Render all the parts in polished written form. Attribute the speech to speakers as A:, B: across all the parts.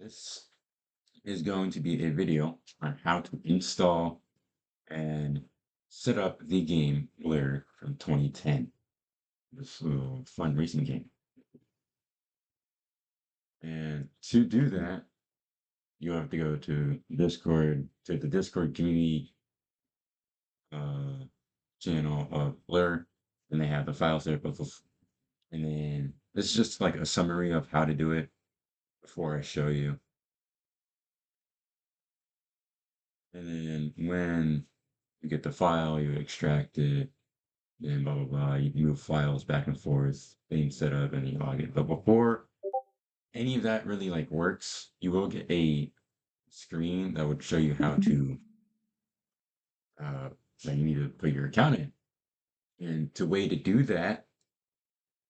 A: This is going to be a video on how to install and set up the game Blur from 2010. This little fun racing game. And to do that, you have to go to Discord, to the Discord community uh, channel of Blur, and they have the files there. And then it's just like a summary of how to do it before I show you. And then when you get the file, you extract it, and blah blah blah. You move files back and forth, things set up, and you log in. But before any of that really like works, you will get a screen that would show you how to that you need to put your account in. And the way to do that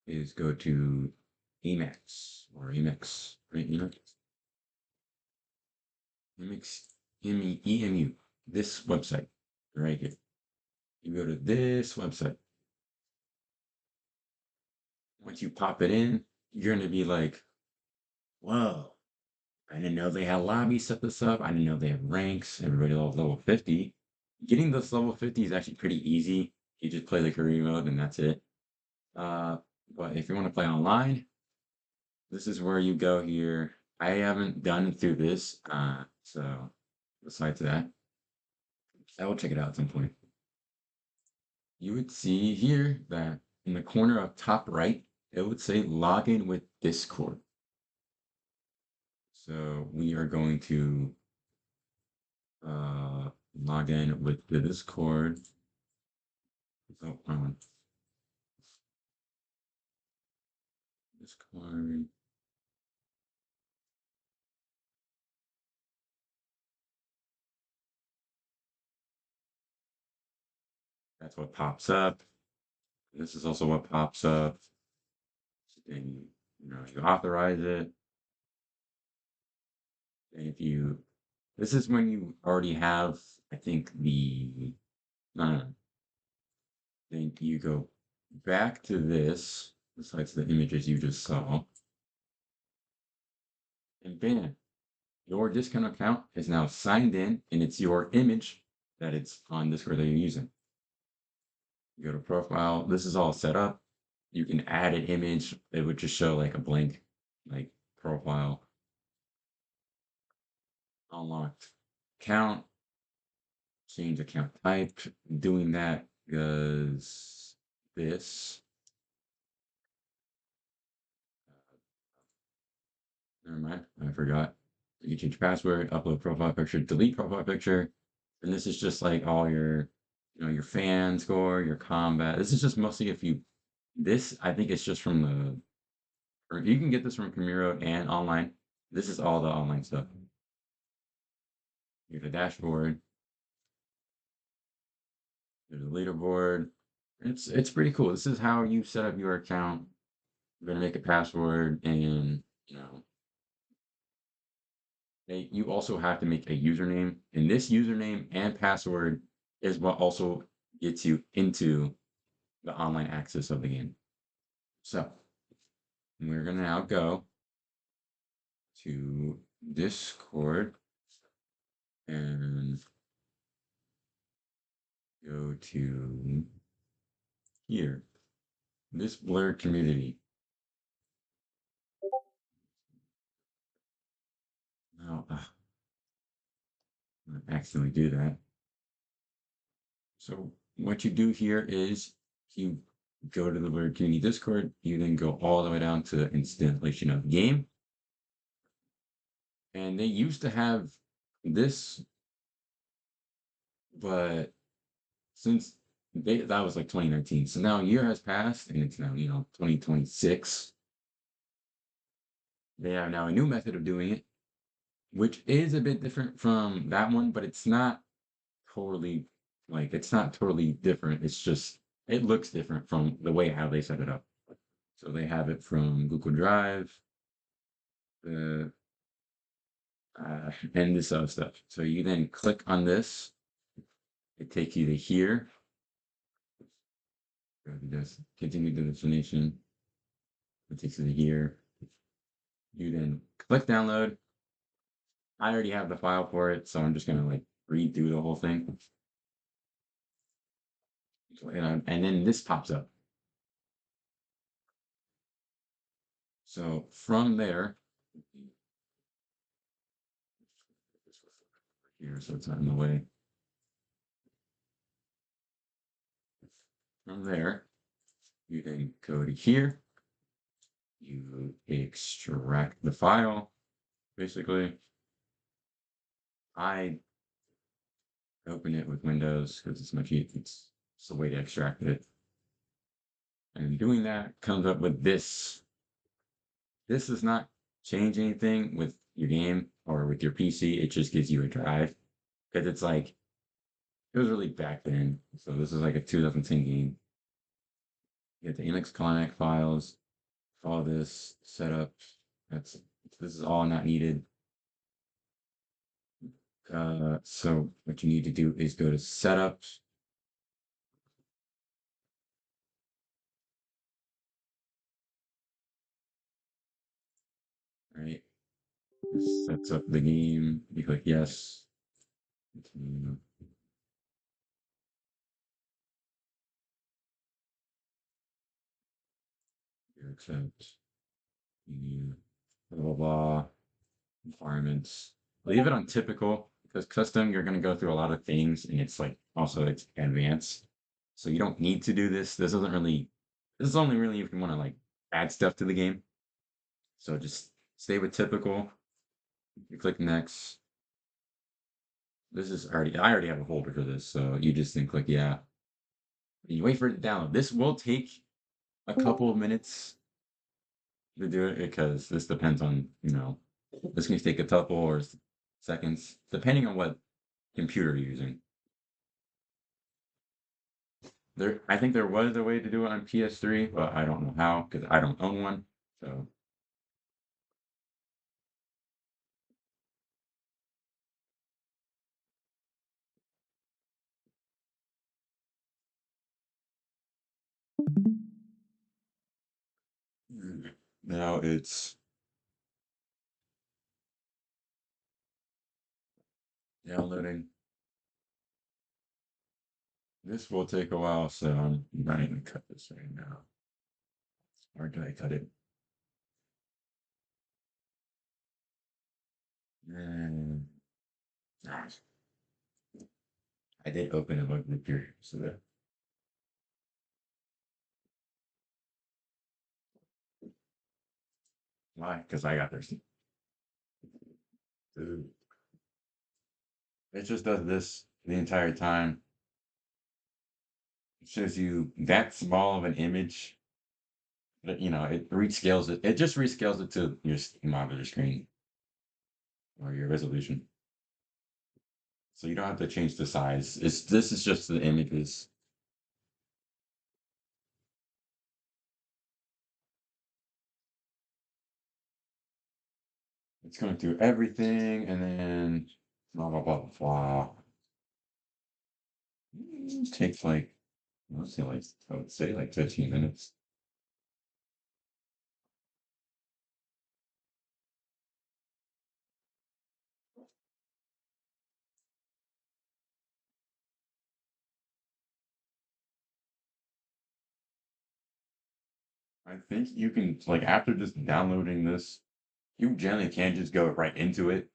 A: is go to amex or amex, right? Amex, EMU, this website right here. You go to this website. Once you pop it in, you're gonna be like, whoa, I didn't know they had lobbies set this up. I didn't know they have ranks. Everybody loves level 50. Getting this level 50 is actually pretty easy. You just play the career mode and that's it. Uh, but if you want to play online, this is where you go here. I haven't done through this, so besides that, I will check it out at some point. You would see here that in the corner up top right, it would say login with Discord. So we are going to log in with the Discord. Oh, wrong one. Discord. That's what pops up. This is also what pops up. And you authorize it. And if you, this is when you already have, I think uh, then you go back to this, besides the images you just saw, and bam, your discount account is now signed in, and it's your image that it's on Discord that you're using. You go to profile. This is all set up. You can add an image. It would just show like a blank, like profile. Unlocked account. Change account type. Doing that does this. Never mind. I forgot. You can change password, upload profile picture, delete profile picture. And this is just like all your fan score, your combat. This is just mostly if you, this, I think it's just from or you can get this from Camiro and online. This is all the online stuff. Here's the dashboard. There's a leaderboard. It's pretty cool. This is how you set up your account. You're gonna make a password, and you also have to make a username. And this username and password is what also gets you into the online access of the game. So we're gonna now go to Discord and go to here, this Blur community. Now, I accidentally do that. So what you do here is you go to the Blur community Discord, you then go all the way down to installation of game. And they used to have this, but since that was like 2019. So now a year has passed and it's now, 2026. They have now a new method of doing it, which is a bit different from that one, but it's not totally it's not totally different. It's just it looks different from the way how they set it up. So they have it from Google Drive, the and this other stuff. So you then click on this, it takes you to here. Go to this, continue the destination. It takes you to here. You then click download, I already have the file for it, so I'm just gonna like redo the whole thing. And then this pops up. So from there, here, so it's not in the way. From there, you then go to here, you extract the file, basically. I open it with Windows because it's much easier. It's the way to extract it. And doing that comes up with this. This does not change anything with your game or with your PC. It just gives you a drive because it's like it was really back then. So this is like a 2010 game. You get the amex client files, all this setup. That's this is all not needed. So what you need to do is go to setup, right? This sets up the game. You click yes. Continue. You accept. You blah blah blah. Requirements. Leave it on typical because custom you're gonna go through a lot of things and it's like also it's advanced. So you don't need to do this. This doesn't really this is only really if you want to like add stuff to the game. So just stay with typical. You click next. This is already I already have a folder for this, so you just then click yeah. And you wait for it to download. This will take a couple of minutes to do it because this depends on, this can take a couple or seconds, depending on what computer you're using. I think there was a way to do it on PS3, but I don't know how because I don't own one. So now it's downloading. This will take a while, so I'm not even cut this right now. Or did I cut it? Mm, gosh, I did open it with the computer, so that why? Because I got thirsty. Dude. It just does this the entire time. It shows you that small of an image. But, it rescales it. It just rescales it to your monitor screen or your resolution. So you don't have to change the size. This is just the images. It's going through everything and then blah blah blah blah. It takes like let's say like I would say like 15 minutes. I think you can like after just downloading this, you generally can just go right into it.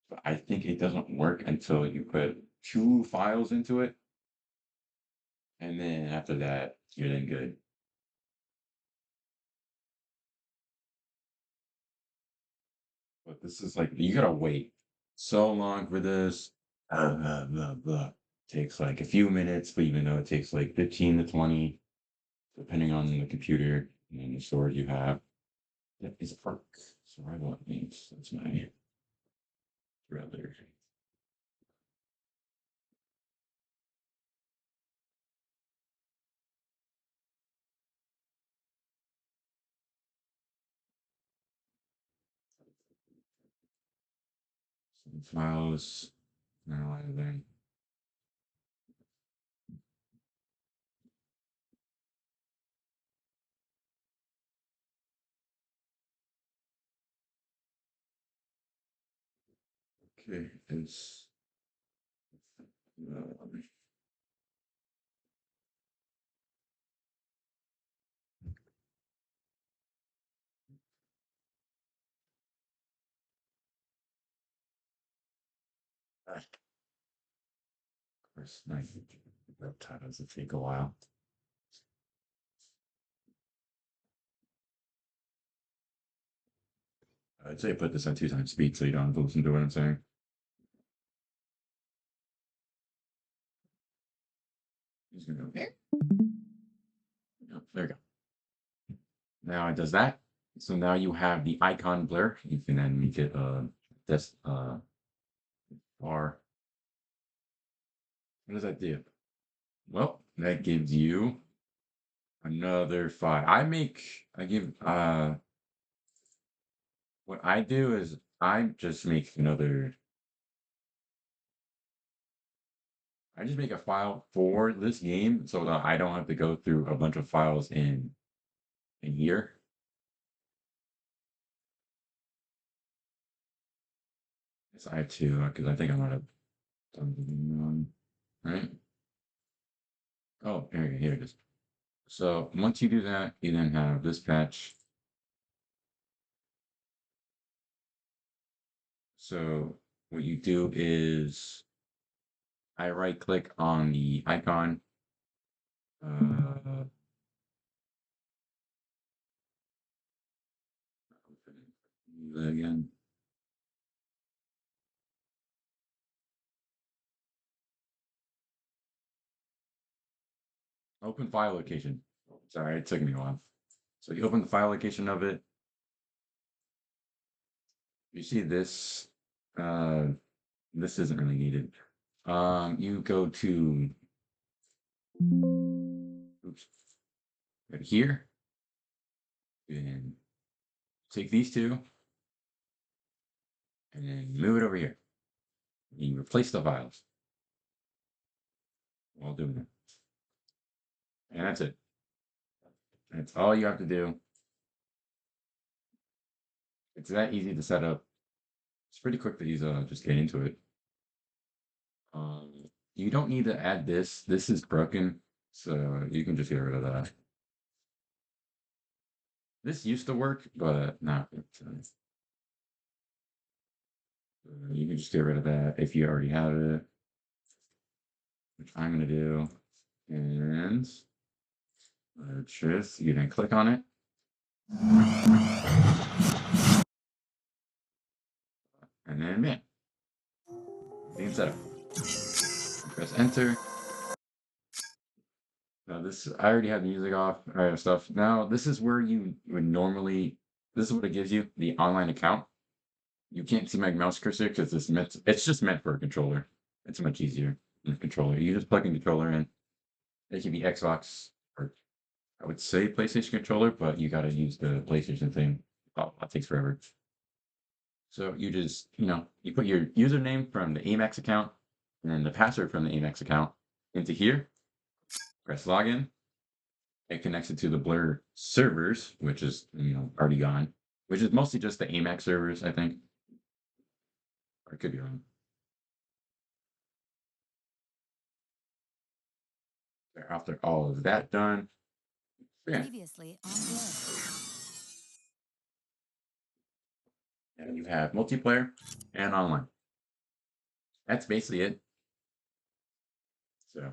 A: But I think it doesn't work until you put two files into it, and then after that, you're then good. But this is like you gotta wait so long for this. Blah, blah, blah. Takes like a few minutes, but even though it takes like 15 to 20, depending on the computer and the storage you have. That is arc. Survival means that's my brother. Some files. Analyzing. Okay, it's um, of course, nice. That does it take a while. I'd say put this on 2 times speed so you don't have to listen to what I'm saying. He's gonna go there. Oh, there we go. Now it does that. So now you have the icon blur. You can then make it this bar. What does that do? Well, that gives you another 5. I give what I do is I just make a file for this game so that I don't have to go through a bunch of files in here. Yes, I have two because I think I might have done one, right? Oh, here it is. So once you do that, you then have this patch. So what you do is I right click on the icon. Uh, do that again. Open file location. Sorry, it took me a while. So you open the file location of it. You see this. Uh, this isn't really needed. You go to oops, right here and take these two and then move it over here. And you replace the files while doing it. And that's it. That's all you have to do. It's that easy to set up. It's pretty quick to use. Just get into it. You don't need to add this. This is broken, so you can just get rid of that. This used to work, but not. You can just get rid of that if you already have it, which I'm going to do. And just you can click on it, and then man, game set up. Press enter. Now this I already have the music off. I have stuff. Now this is where you would normally. This is what it gives you the online account. You can't see my mouse cursor because it's just meant for a controller. It's much easier than a controller. You just plug a controller in. It can be Xbox or I would say PlayStation controller, but you got to use the PlayStation thing. Oh, that takes forever. So you just, you put your username from the Amex account and then the password from the Amex account into here. Press login. It connects it to the Blur servers, which is, already gone, which is mostly just the Amex servers, I think. Or I could be wrong. After all of that done, yeah,
B: Previously on Blur.
A: and you have multiplayer and online. That's basically it. So